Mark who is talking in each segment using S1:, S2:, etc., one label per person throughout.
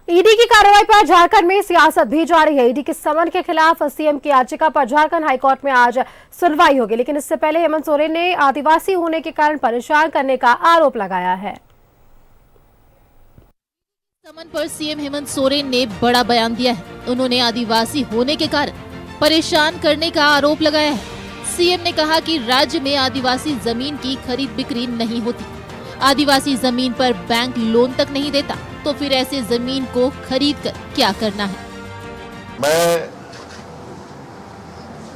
S1: ED की कार्रवाई पर झारखंड में सियासत भी जारी है। ईडी के समन के खिलाफ सीएम की याचिका पर झारखंड हाईकोर्ट में आज सुनवाई होगी, लेकिन इससे पहले हेमंत सोरेन ने आदिवासी होने के कारण परेशान करने का आरोप लगाया है।
S2: समन पर सीएम हेमंत सोरेन ने बड़ा बयान दिया है। उन्होंने आदिवासी होने के कारण परेशान करने का आरोप लगाया है। सीएम ने कहा कि राज्य में आदिवासी जमीन की खरीद बिक्री नहीं होती। आदिवासी जमीन पर बैंक लोन तक नहीं देता, तो फिर ऐसे जमीन को खरीद कर क्या करना है।
S3: मैं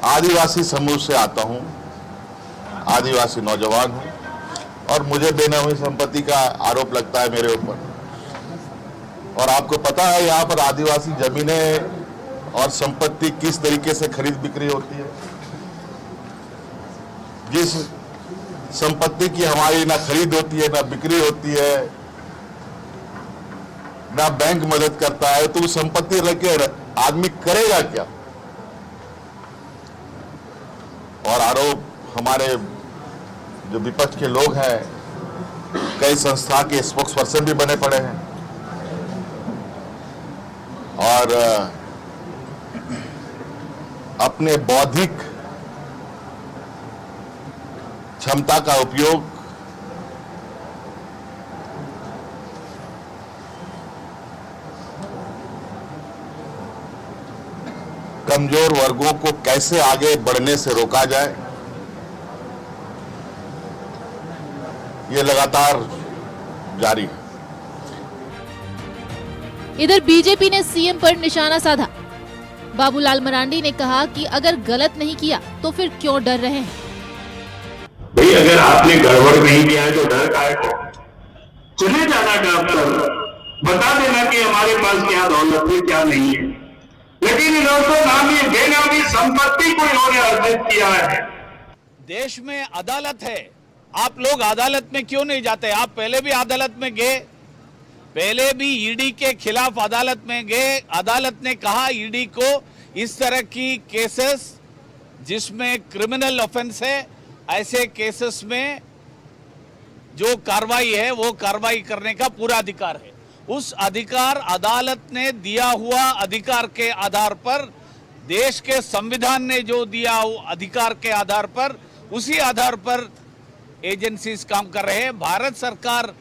S3: आदिवासी समूह से आता हूं, आदिवासी नौजवान हूं और मुझे बेनामी संपत्ति का आरोप लगता है मेरे ऊपर। और आपको पता है यहाँ पर आदिवासी जमीनें और संपत्ति किस तरीके से खरीद बिक्री होती है। जिस संपत्ति की हमारी ना खरीद होती है, ना बिक्री होती है, ना बैंक मदद करता है, तो उस संपत्ति लेके आदमी करेगा क्या। और आरोप हमारे जो विपक्ष के लोग हैं, कई संस्था के स्पोक्स पर्सन भी बने पड़े हैं और अपने बौद्धिक क्षमता का उपयोग कमजोर वर्गों को कैसे आगे बढ़ने से रोका जाए, ये लगातार जारी है।
S2: इधर बीजेपी ने सीएम पर निशाना साधा। बाबूलाल मरांडी ने कहा कि अगर गलत नहीं किया तो फिर क्यों डर रहे हैं।
S4: भाई अगर आपने गड़बड़ नहीं किया है तो डर काहे को। चले जाना डॉक्टर, बता देना कि हमारे पास क्या दौलत है क्या नहीं है। लेकिन इन्होंने नामी बेनामी संपत्ति को इन्होंने अर्जित किया है।
S5: देश में अदालत है, आप लोग अदालत में क्यों नहीं जाते। आप पहले भी अदालत में गए, पहले भी ईडी के खिलाफ अदालत में गए। अदालत ने कहा ईडी को इस तरह की केसेस जिसमें क्रिमिनल ऑफेंस है, ऐसे केसेस में जो कार्रवाई है वो कार्रवाई करने का पूरा अधिकार है। उस अधिकार अदालत ने दिया हुआ अधिकार के आधार पर, देश के संविधान ने जो दिया अधिकार के आधार पर, उसी आधार पर एजेंसीज काम कर रहे हैं। भारत सरकार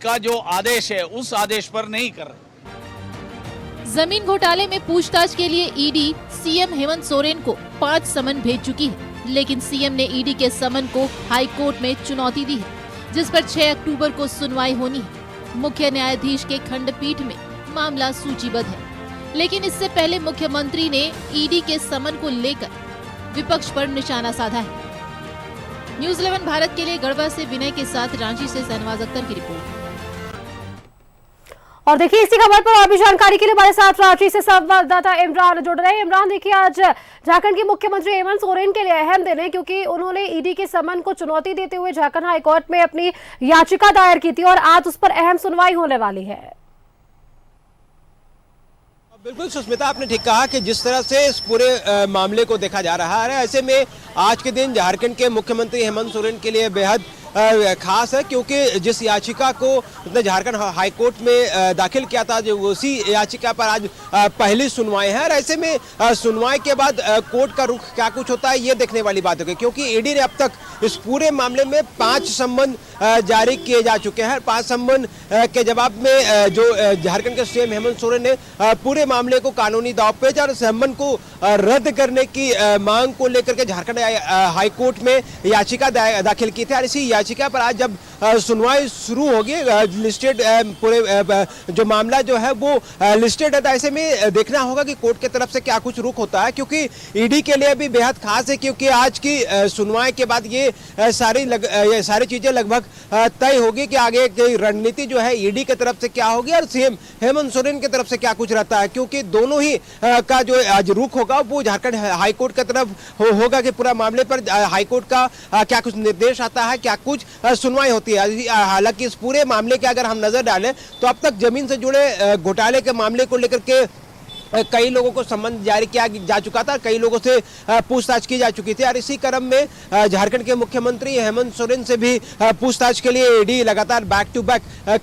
S5: का जो आदेश है उस आदेश पर नहीं कर रहे।
S2: जमीन घोटाले में पूछताछ के लिए ईडी सीएम हेमंत सोरेन को 5 समन भेज चुकी है, लेकिन सीएम ने ईडी के समन को हाई कोर्ट में चुनौती दी है, जिस पर 6 अक्टूबर को सुनवाई होनी है। मुख्य न्यायाधीश के खंडपीठ में मामला सूचीबद्ध है, लेकिन इससे पहले मुख्यमंत्री ने ईडी के समन को लेकर विपक्ष पर निशाना साधा है। न्यूज़ 11 भारत के लिए गढ़वा से विनय के साथ रांची से शहनवाज अख्तर की रिपोर्ट।
S1: और देखिए इसी खबर पर और भी जानकारी के लिए हमारे साथ रांची से संवाददाता इमरान जुड़ रहे हैं। इमरान, देखिए आज झारखंड के मुख्यमंत्री हेमंत सोरेन के लिए अहम दिन है, क्योंकि उन्होंने ईडी के समन को चुनौती देते हुए झारखंड हाईकोर्ट में अपनी याचिका दायर की थी और आज उस पर अहम सुनवाई होने वाली है।
S6: बिल्कुल सुष्मिता, आपने ठीक कहा कि जिस तरह से इस पूरे मामले को देखा जा रहा है, ऐसे में आज के दिन झारखंड के मुख्यमंत्री हेमंत सोरेन के लिए बेहद खास है, क्योंकि जिस याचिका को उसने झारखंड हाईकोर्ट में दाखिल किया था, जो उसी याचिका पर आज पहली सुनवाई है। और ऐसे में सुनवाई के बाद कोर्ट का रुख क्या कुछ होता है ये देखने वाली बात होगी, क्योंकि ईडी ने अब तक इस पूरे मामले में 5 सम्मन जारी किए जा चुके हैं। 5 सम्मन के जवाब में जो झारखंड के सीएम हेमंत सोरेन ने पूरे मामले को कानूनी दाव पेच और सम्मन को रद्द करने की मांग को लेकर के झारखंड हाईकोर्ट में याचिका दाखिल की थी। और इसी याचिका पर आज जब सुनवाई शुरू होगी, लिस्टेड पूरे जो मामला जो है वो लिस्टेड है, तो ऐसे में देखना होगा कि कोर्ट की तरफ से क्या कुछ रुख होता है, क्योंकि ईडी के लिए भी बेहद खास है, क्योंकि आज की सुनवाई के बाद ये सारी चीजें लगभग तय होगी कि आगे की रणनीति जो है ईडी की तरफ से क्या होगी और सीएम हेमंत सोरेन की तरफ से क्या कुछ रहता है, क्योंकि दोनों ही का जो आज रुख होगा वो झारखंड हाईकोर्ट की तरफ होगा कि पूरा मामले पर हाईकोर्ट का क्या कुछ निर्देश आता है, क्या कुछ सुनवाई होती है। हालांकि इस पूरे मामले के अगर हम नजर डालें तो अब तक जमीन से जुड़े घोटाले के मामले को लेकर के कई लोगों को सम्मन जारी किया जा चुका था, कई लोगों से पूछताछ की जा चुकी थी और इसी क्रम में झारखंड के मुख्यमंत्री हेमंत सोरेन से भी पूछताछ के लिए ईडी लगातार बैक टू बैक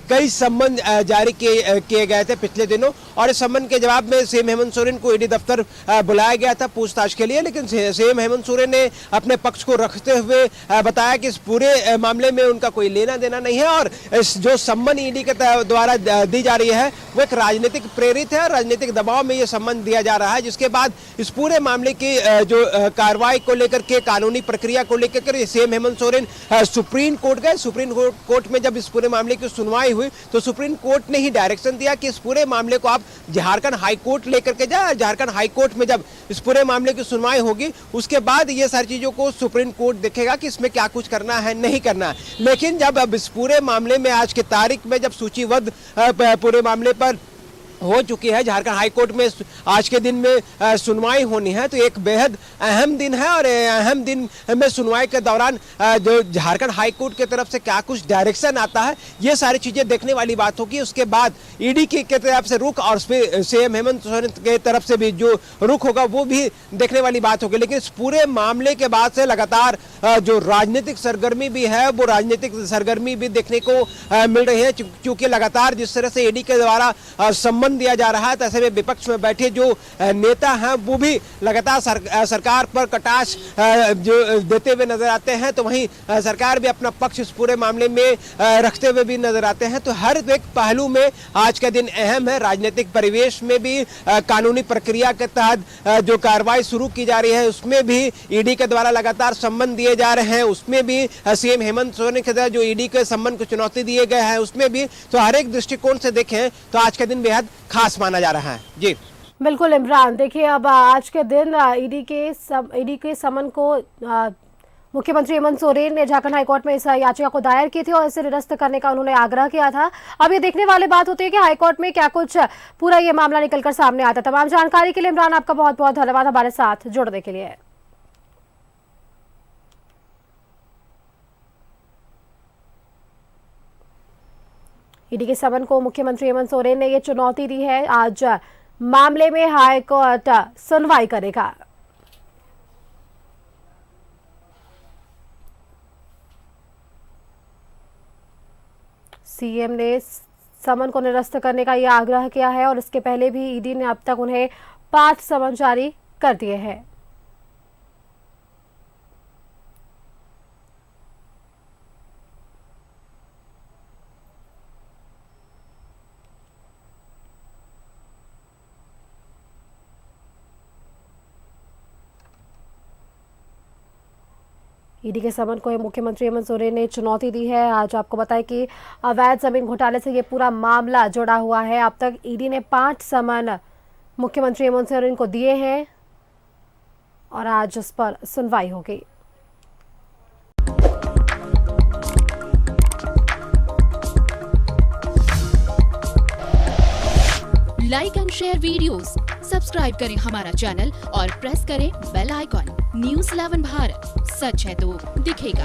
S6: कई सम्मन जारी किए गए थे पिछले दिनों और इस सम्मन के जवाब में सीएम हेमंत सोरेन को ईडी दफ्तर बुलाया गया था पूछताछ के लिए। लेकिन सीएम हेमंत सोरेन ने अपने पक्ष को रखते हुए बताया कि इस पूरे मामले में उनका कोई लेना देना नहीं है और जो सम्मन ईडी के द्वारा दी जा रही है वो एक राजनीतिक प्रेरित है, राजनीतिक दबाव में ये सम्मन दिया जा रहा है, जिसके बाद इस पूरे मामले की जो कार्रवाई को लेकर के कानूनी प्रक्रिया को लेकर CM Hemant Soren supreme court गए। सुप्रीम कोर्ट में जब इस पूरे मामले की सुनवाई हुई तो सुप्रीम कोर्ट ने ही डायरेक्शन दिया कि इस पूरे मामले को आप झारखंड हाई कोर्ट लेकर के जाए। झारखंड हाई कोर्ट में जब इस पूरे मामले की सुनवाई होगी उसके बाद ये सारी चीजों को सुप्रीम कोर्ट देखेगा कि इसमें क्या कुछ करना है नहीं करना है। लेकिन जब अब इस पूरे मामले में आज की तारीख में जब सूचीबद्ध पूरे मामले पर हो चुकी है, झारखंड हाईकोर्ट में आज के दिन में सुनवाई होनी है, तो एक बेहद अहम दिन है और अहम दिन में सुनवाई के दौरान जो झारखंड हाईकोर्ट की तरफ से क्या कुछ डायरेक्शन आता है ये सारी चीजें देखने वाली बात होगी। उसके बाद ईडी की तरफ से रुख और सीएम हेमंत सोरेन के तरफ से भी जो रुख होगा वो भी देखने वाली बात होगी। लेकिन इस पूरे मामले के बाद से लगातार जो राजनीतिक सरगर्मी भी है वो राजनीतिक सरगर्मी भी देखने को मिल रही है, क्योंकि लगातार जिस तरह से ईडी के द्वारा दिया जा रहा है तो ऐसे में विपक्ष में बैठे जो नेता हैं वो भी लगातार सरकार पर कटाक्ष जो देते हुए नजर आते हैं, तो वहीं सरकार भी अपना पक्ष इस पूरे मामले में रखते हुए भी नजर आते हैं। तो हर एक पहलू में आज का दिन अहम है। राजनीतिक परिवेश में भी कानूनी प्रक्रिया के तहत जो कार्रवाई शुरू की जा रही है उसमें भी ईडी के द्वारा लगातार सम्मन दिए जा रहे हैं, उसमें भी सीएम हेमंत सोरेन के द्वारा जो ईडी के सम्मन को चुनौती दिए गए हैं उसमें भी, तो हर एक दृष्टिकोण से देखें तो आज का दिन बेहद खास माना जा रहा है। जी
S1: बिल्कुल इमरान, देखिए अब आज के दिन ईडी के समन को मुख्यमंत्री हेमंत सोरेन ने झारखंड हाईकोर्ट में इस याचिका को दायर की थी और इसे निरस्त करने का उन्होंने आग्रह किया था। अब ये देखने वाली बात होती है कि हाईकोर्ट में क्या कुछ पूरा ये मामला निकलकर सामने आता है। तमाम जानकारी के लिए इमरान आपका बहुत बहुत धन्यवाद हमारे साथ जुड़ने के लिए। ईडी के समन को मुख्यमंत्री हेमंत सोरेन ने ये चुनौती दी है। आज मामले में हाई कोर्ट सुनवाई करेगा। सीएम ने समन को निरस्त करने का यह आग्रह किया है और इसके पहले भी ईडी ने अब तक उन्हें 5 समन जारी कर दिए हैं। ईडी के समन को मुख्यमंत्री हेमंत सोरेन ने चुनौती दी है। आज आपको बताएं कि अवैध जमीन घोटाले से ये पूरा मामला जुड़ा हुआ है। अब तक ईडी ने 5 समन मुख्यमंत्री हेमंत सोरेन को दिए हैं और आज इस पर सुनवाई होगी।
S7: Like and share videos, subscribe करें हमारा चैनल और प्रेस करें बेल आइकॉन। न्यूज़ 11 भारत, सच है तो दिखेगा।